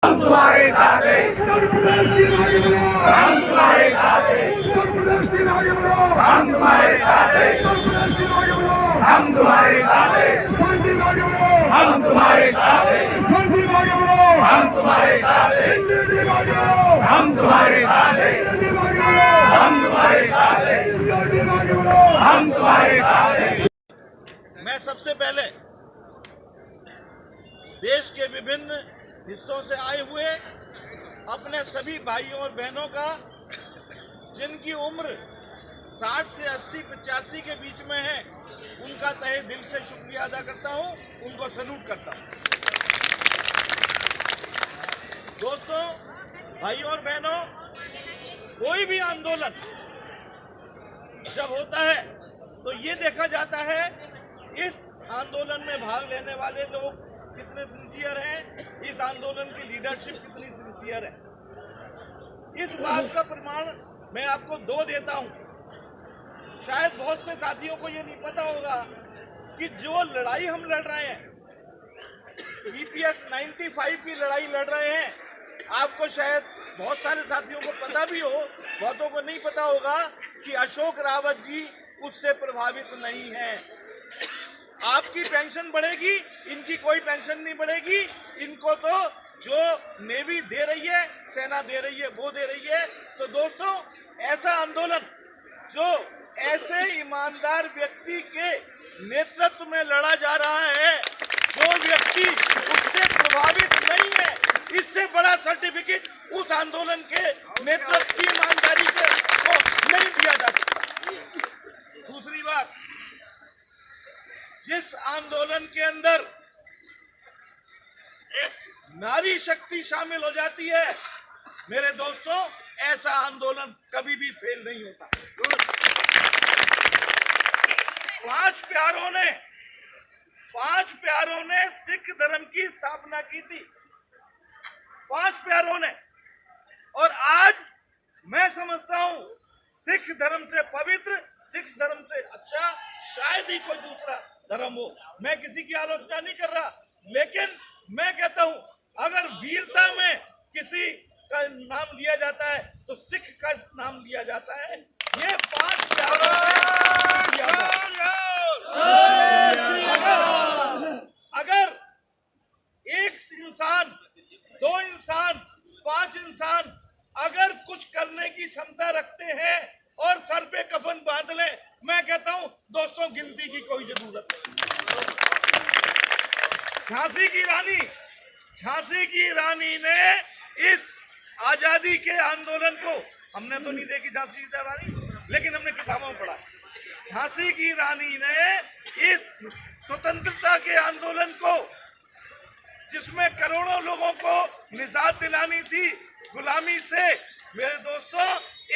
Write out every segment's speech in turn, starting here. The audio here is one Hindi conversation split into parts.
हम तुम्हारे साथ हैं। उत्तर प्रदेश की आगे बढ़ो। हम तुम्हारे साथ हैं। उत्तर प्रदेश की आगे बढ़ो। हम तुम्हारे साथ हैं। उत्तर प्रदेश की आगे बढ़ो। हम तुम्हारे साथ हैं। राजस्थान की आगे बढ़ो। हम तुम्हारे साथ हैं। राजस्थान की आगे बढ़ो। हम तुम्हारे साथ हैं। दिल्ली की आगे बढ़ो। हम तुम्हारे साथ हैं। दिल्ली की आगे बढ़ो। हम तुम्हारे साथ हैं। छत्तीसगढ़ की आगे बढ़ो। हम तुम्हारे साथ हैं। मैं सबसे पहले देश के विभिन्न हिस्सों से आए हुए अपने सभी भाइयों और बहनों का, जिनकी उम्र 60 से 80 85 के बीच में है, उनका तहे दिल से शुक्रिया अदा करता हूं, उनको सैल्यूट करता हूं। दोस्तों, भाइयों और बहनों, कोई भी आंदोलन जब होता है तो ये देखा जाता है इस आंदोलन में भाग लेने वाले लोग कितने सिंसियर हैं, इस आंदोलन की लीडरशिप कितनी सिंसियर है। इस बात का प्रमाण मैं आपको दो देता हूं। शायद बहुत से साथियों को ये नहीं पता होगा कि जो लड़ाई हम लड़ रहे हैं, EPS 95 की लड़ाई लड़ रहे हैं, आपको शायद बहुत सारे साथियों को पता भी हो, बहुतों को नहीं पता होगा कि अशोक रावत जी उससे प्रभावित नहीं है। आपकी पेंशन बढ़ेगी, इनकी कोई पेंशन नहीं बढ़ेगी। इनको तो जो नेवी दे रही है, सेना दे रही है, वो दे रही है। तो दोस्तों, ऐसा आंदोलन जो ऐसे ईमानदार व्यक्ति के नेतृत्व में लड़ा जा रहा है, जो व्यक्ति उससे प्रभावित नहीं है, इससे बड़ा सर्टिफिकेट उस आंदोलन के नेतृत्व की ईमानदारी को नहीं दिया जा सकता। दूसरी बात, जिस आंदोलन के अंदर नारी शक्ति शामिल हो जाती है, मेरे दोस्तों, ऐसा आंदोलन कभी भी फेल नहीं होता। पांच प्यारों ने सिख धर्म की स्थापना की थी। 5 प्यारों ने। और आज मैं समझता हूं सिख धर्म से पवित्र, सिख धर्म से अच्छा शायद ही कोई दूसरा धर्म हो। मैं किसी की आलोचना नहीं कर रहा, लेकिन मैं कहता हूं अगर वीरता में किसी का नाम दिया जाता है तो सिख का नाम दिया जाता है। ये 5 प्यारों ने दिया अगर एक इंसान, 2 इंसान, 5 इंसान अगर कुछ करने की क्षमता रखते हैं और सर पे कफन बांध लें, मैं कहता हूं दोस्तों, गिनती की कोई जरूरत नहीं। झांसी की रानी ने इस आजादी के आंदोलन को, हमने तो नहीं देखी झांसी की रानी, लेकिन हमने किताबों में पढ़ा। झांसी की रानी ने इस स्वतंत्रता के आंदोलन को, जिसमें करोड़ों लोगों को निजात दिलानी थी गुलामी से, मेरे दोस्तों,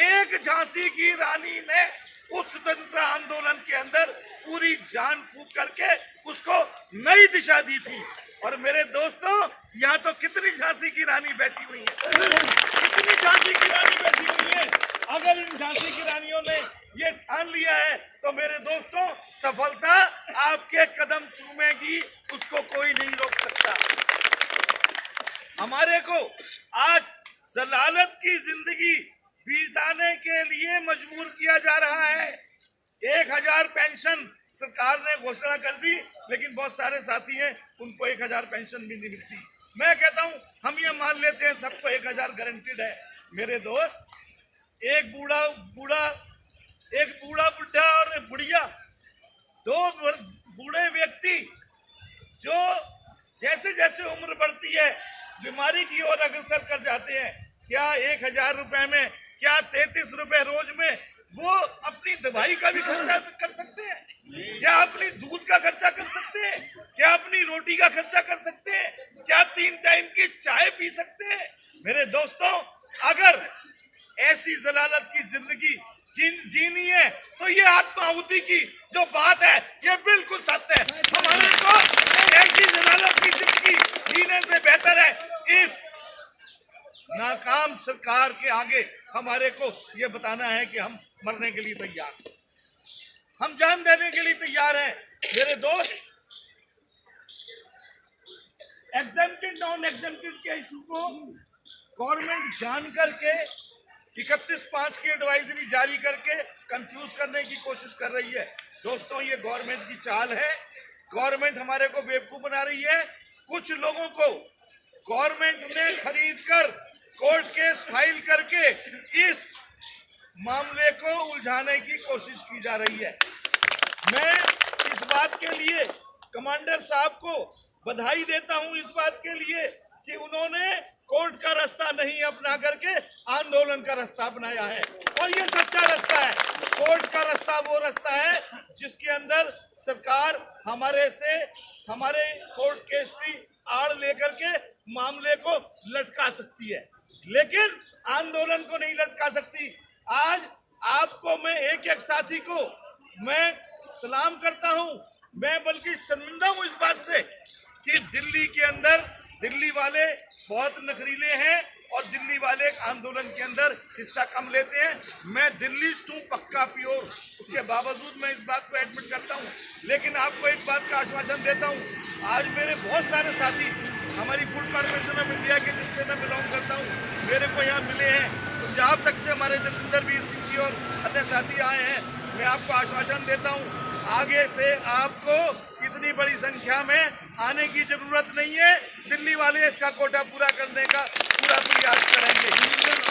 एक झांसी की रानी ने उस स्वतंत्रता आंदोलन के अंदर पूरी जान फूंक करके उसको नई दिशा दी थी। और मेरे दोस्तों, यहाँ तो कितनी झांसी की रानी बैठी हुई है, कितनी झांसी की रानी बैठी हुई है। अगर इन झांसी की रानियों ने ये ठान लिया है तो मेरे दोस्तों, सफलता आपके कदम चूमेगी, उसको कोई नहीं रोक सकता। हमारे को आज जलालत की जिंदगी बिताने के लिए मजबूर किया जा रहा है। 1000 पेंशन सरकार ने घोषणा कर दी, लेकिन बहुत सारे साथी हैं उनको 1000 पेंशन भी नहीं मिलती। मैं कहता हूं हम ये मान लेते हैं सबको 1000 गारंटीड है। मेरे दोस्त, एक बूढ़ा बुढ़ा और एक बुढ़िया, 2 बूढ़े व्यक्ति जो जैसे जैसे उम्र बढ़ती है बीमारी की ओर अग्रसर कर जाते हैं, क्या 1000 रुपए में, क्या 33 रुपए रोज में वो अपनी दवाई का भी खर्चा कर सकते हैं? क्या अपनी दूध का खर्चा कर सकते हैं? क्या अपनी रोटी का खर्चा कर सकते हैं? क्या 3 टाइम की चाय पी सकते हैं? मेरे दोस्तों, अगर ऐसी जलालत की जिंदगी जीनी है तो ये आत्माहुति की जो बात है, ये बिल्कुल सत्य है। हमारे को ऐसी जलालत की जिंदगी जीने से बेहतर है इस नाकाम सरकार के आगे हमारे को ये बताना है कि हम मरने के लिए तैयार, हम जान देने के लिए तैयार हैं। मेरे दोस्त, एग्जेम्प्टेड नॉन एग्जेम्प्टेड के इशू को गवर्नमेंट जान करके 31/5 की एडवाइजरी जारी करके कंफ्यूज करने की कोशिश कर रही है। दोस्तों, ये गवर्नमेंट की चाल है। गवर्नमेंट हमारे को बेवकूफ बना रही है। कुछ लोगों को गवर्नमेंट ने खरीद कर कोर्ट केस फाइल करके इस मामले को उलझाने की कोशिश की जा रही है। मैं इस बात के लिए कमांडर साहब को बधाई देता हूं, इस बात के लिए कि उन्होंने कोर्ट का रास्ता नहीं अपना करके आंदोलन का रास्ता अपनाया है, और ये सच्चा रास्ता है। कोर्ट का रास्ता वो रास्ता है जिसके अंदर सरकार हमारे कोर्ट केस की आड़ लेकर के मामले को लटका सकती है, लेकिन आंदोलन को नहीं लटका सकती। आज आपको मैं एक एक साथी को मैं सलाम करता हूं। मैं बल्कि शर्मिंदा हूं इस बात से कि दिल्ली के अंदर दिल्ली वाले बहुत नखरीले हैं और दिल्ली वाले आंदोलन के अंदर हिस्सा कम लेते हैं। मैं दिल्लीस्ट हूँ, पक्का प्योर, उसके बावजूद मैं इस बात को एडमिट करता हूँ। लेकिन आपको एक बात का आश्वासन देता हूँ, आज मेरे बहुत सारे साथी हमारी फूड कॉर्पोरेशन ऑफ इंडिया के जिससे मैं बिलोंग करता हूँ, मेरे को यहाँ मिले हैं। पंजाब तक से हमारे जतिंदर वीर सिंह जी और अन्य साथी आए हैं। मैं आपको आश्वासन देता हूँ, आगे से आपको इतनी बड़ी संख्या में आने की जरूरत नहीं है। दिल्ली वाले इसका कोटा पूरा करने का पूरा प्रयास करेंगे।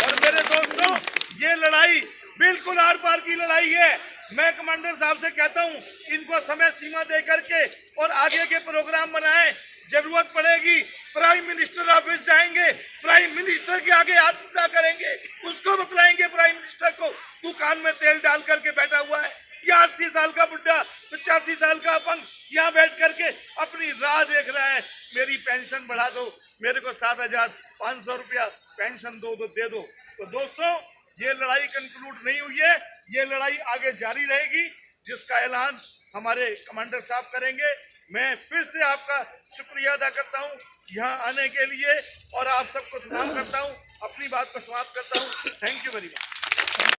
और मेरे दोस्तों, ये लड़ाई बिल्कुल आर पार की लड़ाई है। मैं कमांडर साहब से कहता हूं, इनको समय सीमा दे करके और आगे के प्रोग्राम बनाएं। जरूरत पड़ेगी प्राइम मिनिस्टर ऑफिस जाएंगे, प्राइम मिनिस्टर के आगे आत्महत्या करेंगे, उसको बतलाएंगे प्राइम मिनिस्टर को, तू कान में तेल डाल करके बैठा हुआ है। या 80 साल का बुढ़ा, 85 साल का अपंग यहाँ बैठ करके अपनी राह देख रहा है, मेरी पेंशन बढ़ा दो, मेरे को 7,500 रुपया पेंशन दे दो। तो दोस्तों, ये लड़ाई कंक्लूड नहीं हुई है, ये लड़ाई आगे जारी रहेगी, जिसका ऐलान हमारे कमांडर साहब करेंगे। मैं फिर से आपका शुक्रिया अदा करता हूँ यहाँ आने के लिए, और आप सबको सलाम करता हूँ। अपनी बात को समाप्त करता हूँ। Thank you very much.